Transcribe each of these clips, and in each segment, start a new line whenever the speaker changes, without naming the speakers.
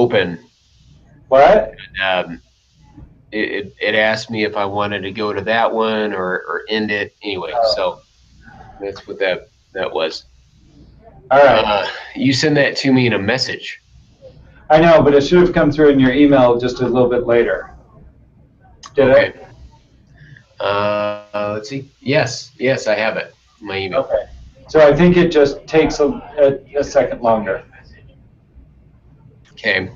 open.
What?
Um, it asked me if I wanted to go to that one or end it anyway. So that's what that was.
All right.
You send that to me in a message.
I know, but it should have come through in your email just a little bit later. Did
Okay.
it?
Let's see. Yes, I have it. My email.
Okay. So I think it just takes a second longer.
Okay.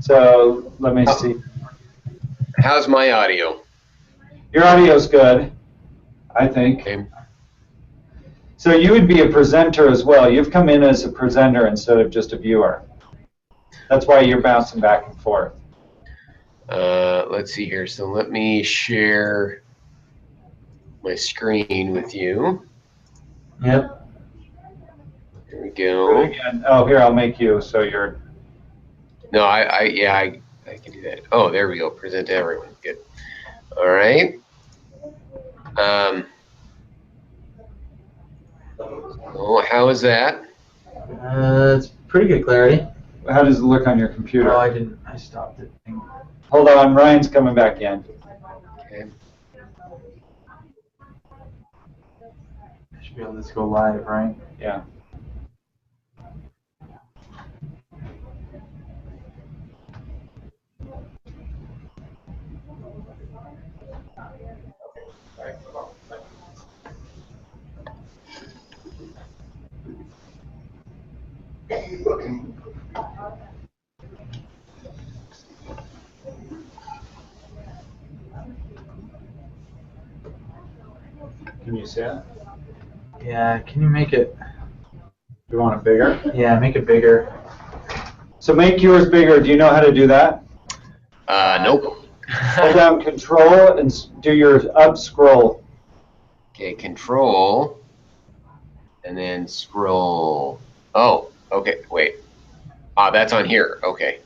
So let me see.
How's my audio?
Your audio's good, I think.
Okay.
So you would be a presenter as well. You've come in as a presenter instead of just a viewer. That's why you're bouncing back and forth.
Let's see here. So let me share my screen with you.
Yep.
There we go.
Again. Oh, here, I'll make you so you're.
No, I can do that. Oh, there we go. Present to everyone. Good. All right. Oh, how is that?
It's pretty good clarity.
How does it look on your computer?
Oh, I didn't. I stopped it.
Hold on, Ryan's coming back in.
Okay.
I should be able to just go live, right?
Yeah. Can you see it?
Yeah. Can you make it?
You want it bigger?
Yeah, make it bigger.
So make yours bigger. Do you know how to do that?
Nope.
Hold down Control and do your up scroll.
Okay, Control, and then scroll. Oh, okay. Wait. That's on here. Okay.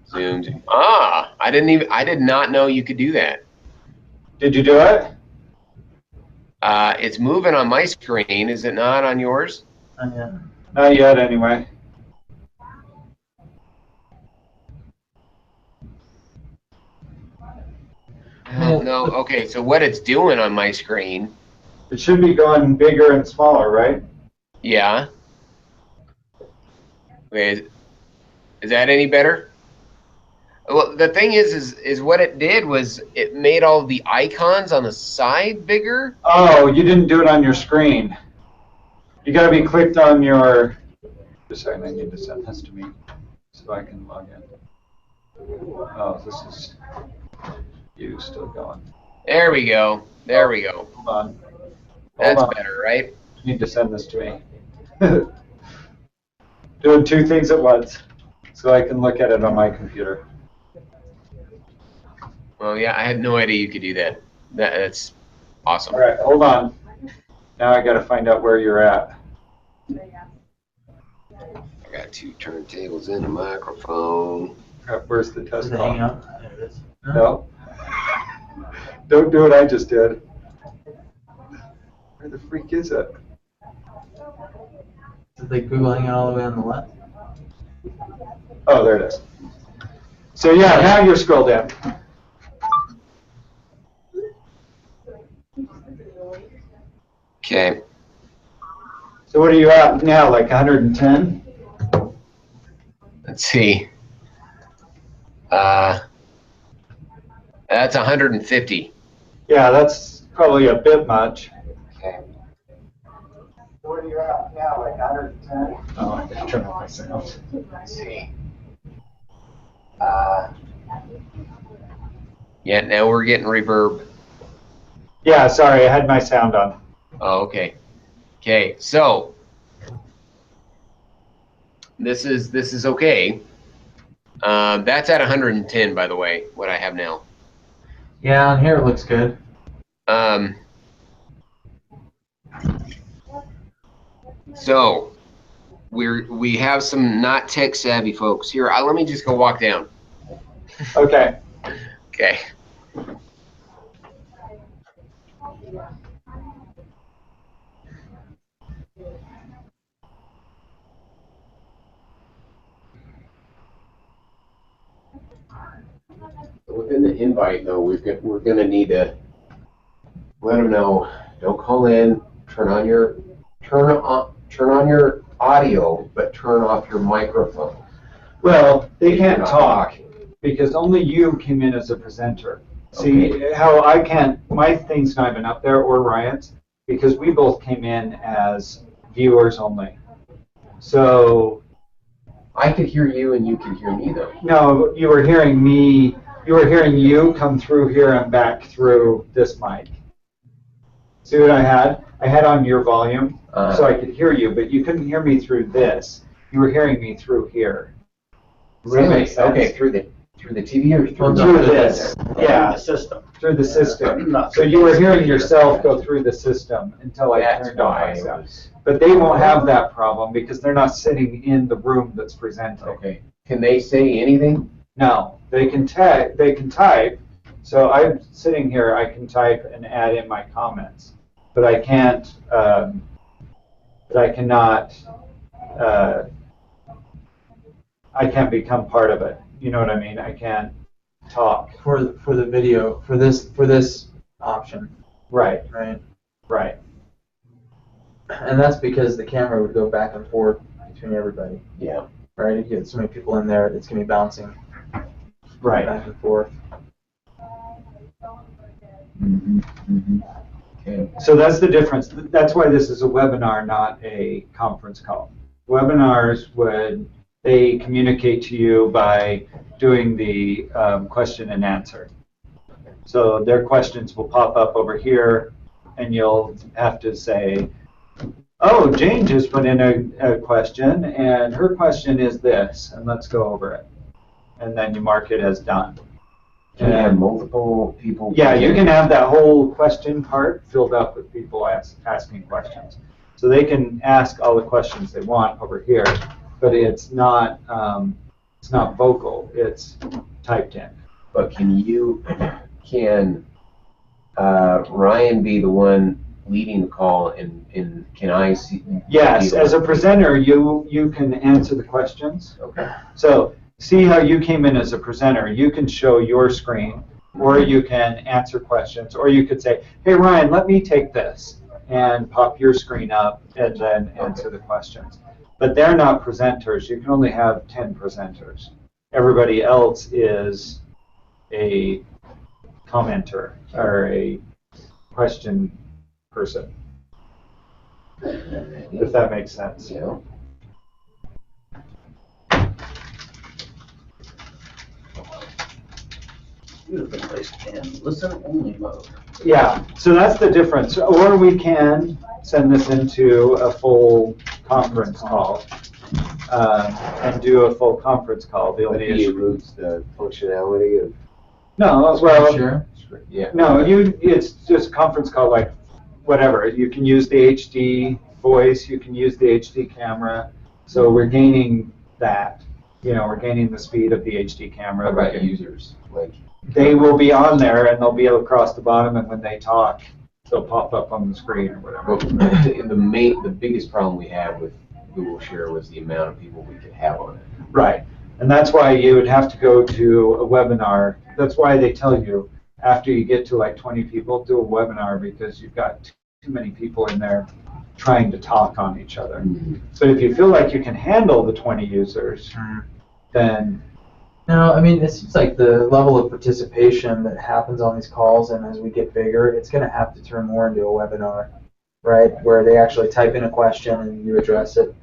Zoom. I did not know you could do that.
Did you do it?
It's moving on my screen. Is it not on yours?
Yeah.
Not yet, anyway.
No. Okay. So what it's doing on my screen?
It should be going bigger and smaller, right?
Yeah. Okay. Is that any better? Well, the thing is what it did was it made all the icons on the side bigger.
Oh, you didn't do it on your screen. You got to be clicked on your. Just a second, I need to send this to me so I can log in. Oh, this is you still going.
There we go. There we go.
Hold on.
That's
Hold on.
better, right?
You need to send this to me. Doing two things at once so I can look at it on my computer.
Well, yeah, I had no idea you could do that. That's awesome.
All right, hold on. Now I got to find out where you're at.
I got two turntables and a microphone.
Crap, where's the test
Does it
call?
hang out? There it is.
No. Don't do what I just did. Where the freak is it?
Is the Google Hangout all the way on the left?
Oh, there it is. So yeah, now you're scrolled in.
Okay.
So what are you at now, like 110?
Let's see. That's 150.
Yeah, that's probably a bit much.
Okay.
What are you at now, like 110? Oh, I gotta turn off my sound.
Let's see. Yeah, now we're getting reverb.
Yeah, sorry, I had my sound on.
Oh, okay. Okay, so this is okay. That's at 110, by the way, what I have now.
Yeah, on here it looks good.
So we have some not tech savvy folks here. Let me just go walk down.
Okay.
Okay. within the invite though, we're gonna need to let them know. Don't call in. Turn on your audio, but turn off your microphone.
Well, they
If
can't
you're not
talk
talking.
because only you came in as a presenter. See how I can't, my thing's not even up there or Ryan's because we both came in as viewers only. So,
I could hear you and you can hear me though.
no, you were hearing me, you were hearing you come through here and back through this mic. See what I had? I had on your volume so I could hear you, but you couldn't hear me through this. You were hearing me through here. Does that make sense?
Okay, through the TV or through
Through this, yeah,
The system.
through the system.
Not
So you were hearing yourself go through the system until I
That's
turned off
why
my
it
sound.
was.
But they won't have that problem because they're not sitting in the room that's presenting.
Okay. Can they say anything?
No, they can type. So I'm sitting here, I can type and add in my comments, but I can't, but I cannot, I can't become part of it. You know what I mean? I can't talk.
For the video, for this option,
Right,
right?
right.
And that's because the camera would go back and forth between everybody,
Yeah.
right? You get so many people in there, it's gonna be bouncing
Right.
back and forth.
Okay.
So that's the difference. That's why this is a webinar, not a conference call. Webinars they communicate to you by doing the question and answer. So their questions will pop up over here, and you'll have to say, oh, Jane just put in a question, and her question is this, and let's go over it. And then you mark it as done.
Can you have multiple people?
Yeah, you can have that whole question part filled up with people asking questions. So they can ask all the questions they want over here, but it's not vocal, it's typed in.
But can Ryan be the one leading the call and can I see?
Yes, as a presenter, you can answer the questions.
Okay.
So see how you came in as a presenter. You can show your screen, or you can answer questions, or you could say, hey, Ryan, let me take this, and pop your screen up and then answer the questions. But they're not presenters. You can only have 10 presenters. Everybody else is a commenter or a question person, if that makes sense.
Yeah.
Beautiful place in listen-only mode.
Yeah, so that's the difference. Or we can send this into a full conference call and do a full conference call. The
But
only
he
issue.
lose the functionality of.
No, well,
Sure.
Yeah.
no, it's just conference call like whatever. You can use the HD voice, you can use the HD camera. So we're gaining that. We're gaining the speed of the HD camera.
What about users? Like.
They will be on there and they'll be across the bottom, and when they talk, they'll pop up on the screen or whatever.
The biggest problem we had with Google Share was the amount of people we could have on it.
Right, and that's why you would have to go to a webinar. That's why they tell you after you get to like 20 people, do a webinar because you've got too many people in there trying to talk on each other.
Mm-hmm.
But if you feel like you can handle the 20 users, then
No, I mean, it seems like the level of participation that happens on these calls, and as we get bigger, it's going to have to turn more into a webinar, right? Where they actually type in a question and you address it,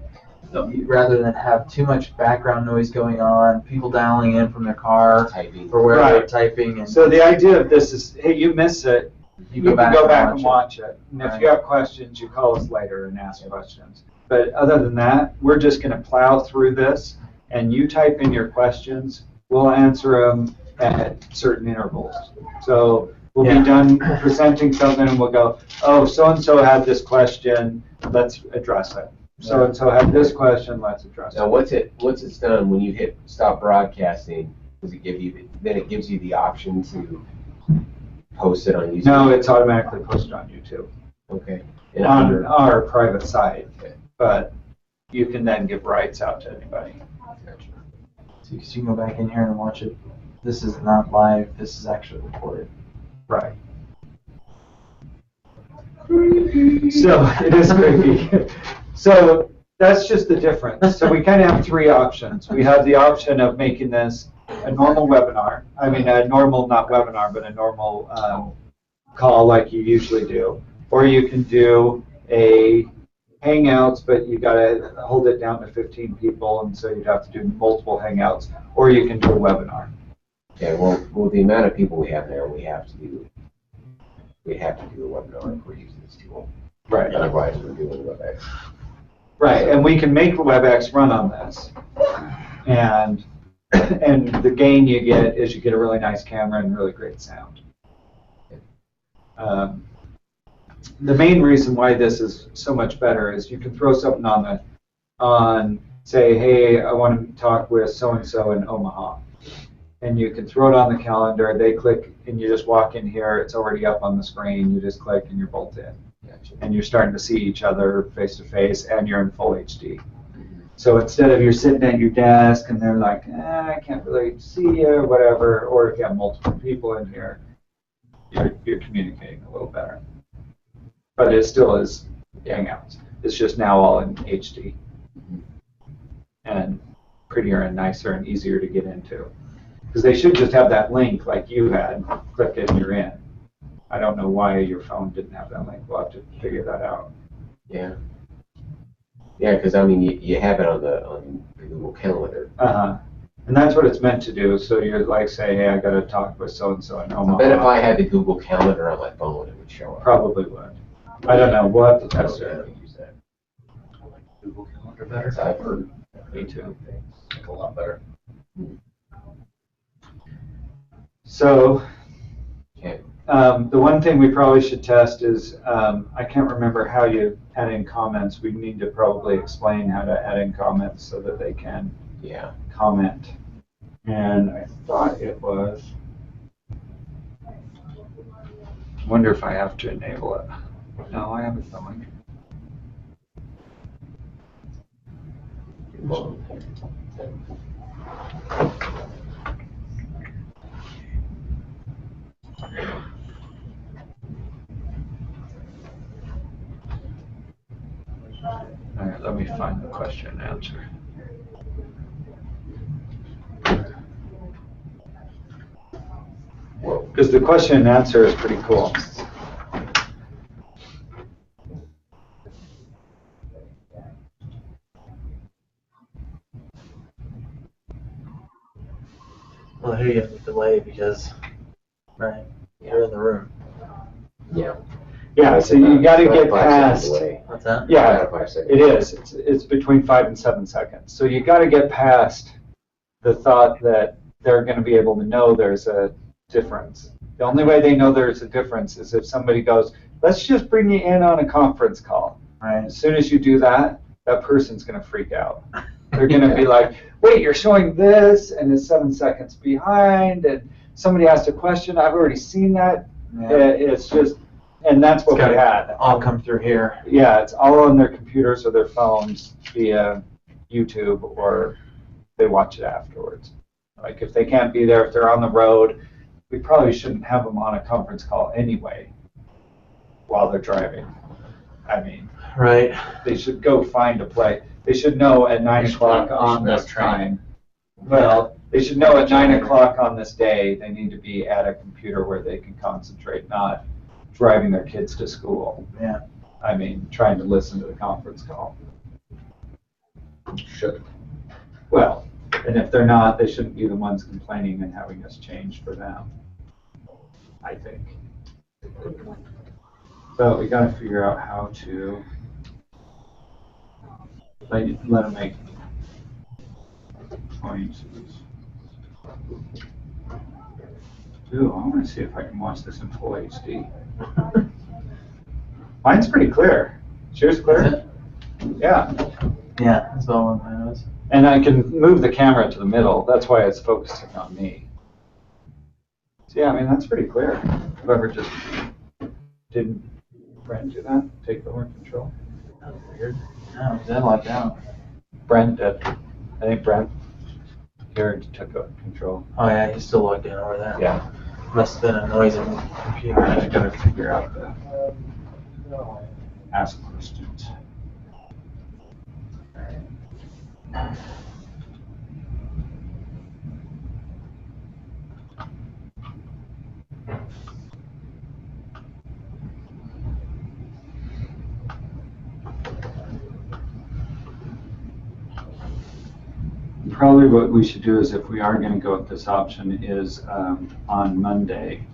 rather than have too much background noise going on, people dialing in from their car
Typing.
or where they're
Right.
typing. And
so the idea of this is, hey, you miss it, you can go back and watch it. And if
Right.
you have questions, you call us later and ask questions. But other than that, we're just going to plow through this, and you type in your questions. We'll answer them at certain intervals. So we'll
Yeah.
be done presenting something, and we'll go, oh, so-and-so had this question, let's address it. So-and-so had this question, let's address
Now,
it.
once it's done, when you hit stop broadcasting, does it give you, then it gives you the option to post it on YouTube?
No, it's automatically posted on YouTube,
Okay. And
on
under,
our private site.
Okay.
But you can then give rights out to anybody.
gotcha.
So you can go back in here and watch it this is not live, this is actually recorded.
Right. So it is creepy. So that's just the difference. So we kind of have three options. We have the option of making this a normal webinar. I mean, a normal, not webinar, but a normal call like you usually do. Or you can do a Hangouts, but you got to hold it down to 15 people, and so you'd have to do multiple Hangouts. Or you can do a webinar.
Okay, well, the amount of people we have there, we have to do a webinar if we're using this tool.
Right.
Otherwise, we're doing WebEx.
Right, and we can make WebEx run on this. And the gain you get is you get a really nice camera and really great sound. The main reason why this is so much better is you can throw something on say, hey, I want to talk with so-and-so in Omaha. And you can throw it on the calendar, they click, and you just walk in here, it's already up on the screen, you just click and you're bolt in.
Gotcha.
And you're starting to see each other face to face, and you're in full HD. So instead of you're sitting at your desk and they're like, I can't really see you, or whatever, or if you have multiple people in here, you're communicating a little better. But it still is Hangouts. It's just now all in HD. And prettier and nicer and easier to get into. Because they should just have that link like you had, click it and you're in. I don't know why your phone didn't have that link. We'll have to figure that out.
Yeah. Yeah, because I mean, you have it on the Google Calendar.
And that's what it's meant to do. So you're like, say, hey, I got to talk with so-and-so in Omaha.
I bet if I had the Google Calendar on my phone, it would show up.
Probably would. I don't know. We'll have to test
I
it.
don't use that.
I like Google Calendar better.
I've heard.
Me too.
Like a lot better.
So
Okay.
the one thing we probably should test is, I can't remember how you add in comments. We need to probably explain how to add in comments so that they can comment. And I thought it was, wonder if I have to enable it. No, I have it going. All right, let me find the question and answer. Because the question and answer is pretty cool.
Well, here you have the delay because, right, you're in the room.
Yeah.
Yeah, so you got to get past.
What's that?
Yeah,
5 seconds.
it is. It's between 5 and 7 seconds. So you got to get past the thought that they're going to be able to know there's a difference. The only way they know there's a difference is if somebody goes, let's just bring you in on a conference call.
Right.
As soon as you do that, that person's going to freak out. They're going to be like, wait, you're showing this, and it's 7 seconds behind, and somebody asked a question. I've already seen that.
Yeah.
It's just, and that's what
It's
we
gotta
had.
all come through here.
Yeah, it's all on their computers or their phones via YouTube, or they watch it afterwards. Like if they can't be there, if they're on the road, we probably shouldn't have them on a conference call anyway while they're driving. I mean,
Right.
they should go find a place. They should know at 9 o'clock on this time. Well, they should know at 9 o'clock on this day they need to be at a computer where they can concentrate, not driving their kids to school.
Yeah.
I mean, trying to listen to the conference call.
Should.
Well, and if they're not, they shouldn't be the ones complaining and having us change for them, I think. So we got to figure out how to let them make points. Ooh, I want to see if I can watch this in full HD. Mine's pretty clear. Is yours clear? Yeah.
Yeah, that's all one mine was.
And I can move the camera to the middle. That's why it's focusing on me. So yeah, I mean, that's pretty clear. Whoever just didn't Brent do that, take over control.
That was weird. No, that locked out.
Brent did. I think Brent. Jared took over control.
Oh yeah, he's still logged in over there.
Yeah.
Must have been a noise in the computer.
I just gotta figure out the ask questions. Probably what we should do is, if we are gonna go with this option, is on Monday,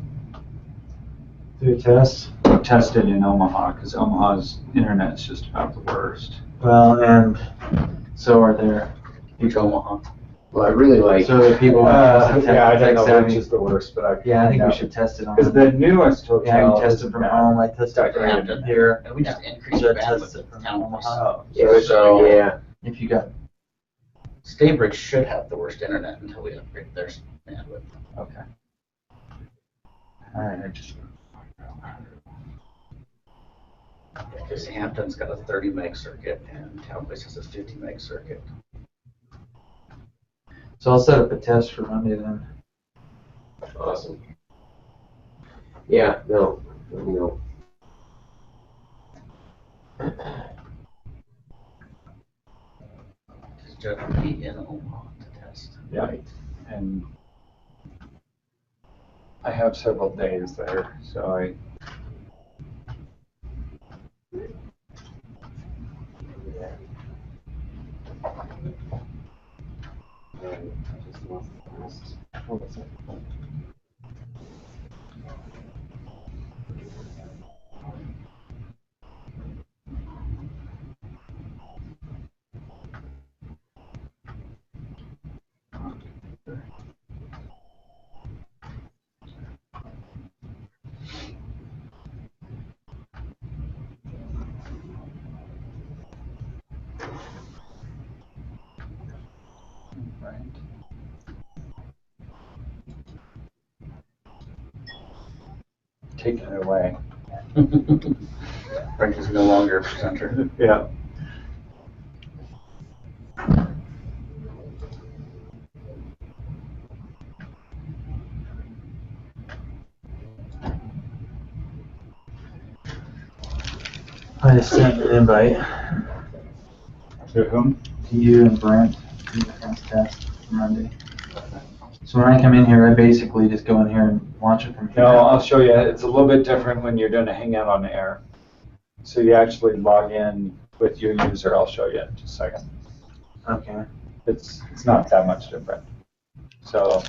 Do a test.
test it in Omaha, because Omaha's internet's just about the worst.
Well, and so are there.
Huge Omaha.
Well, I really like.
So the people.
Yeah, I don't know
tech-savvy.
which is the worst, but
Yeah, I think we should test it on.
Because the newest hotel.
Yeah, I can test it
isn't
from
bad.
home. I tested it
Hampton.
from here.
And we just increased
So
the
test
bandwidth
it
of
from
town.
Omaha.
Oh,
So yeah.
If you got.
Staybridge should have the worst internet until we upgrade their bandwidth.
okay.
All right.
I just.
Because Hampton's got a 30 meg circuit and Town Place has a 50 meg circuit.
So I'll set up a test for Monday then.
Awesome. Yeah. No. No.
Just generally in Omaha to test.
Yeah, and I have several days there, so I. Right. Taking it away.
Frank is no longer a presenter.
Yeah.
I just sent an invite
To whom?
to you and Brent to the test for Monday. So when I come in here, I basically just go in here and launch it from here.
No, I'll show you. It's a little bit different when you're doing a hangout on air. So you actually log in with your user. I'll show you in just a second.
Okay.
It's not that much different. So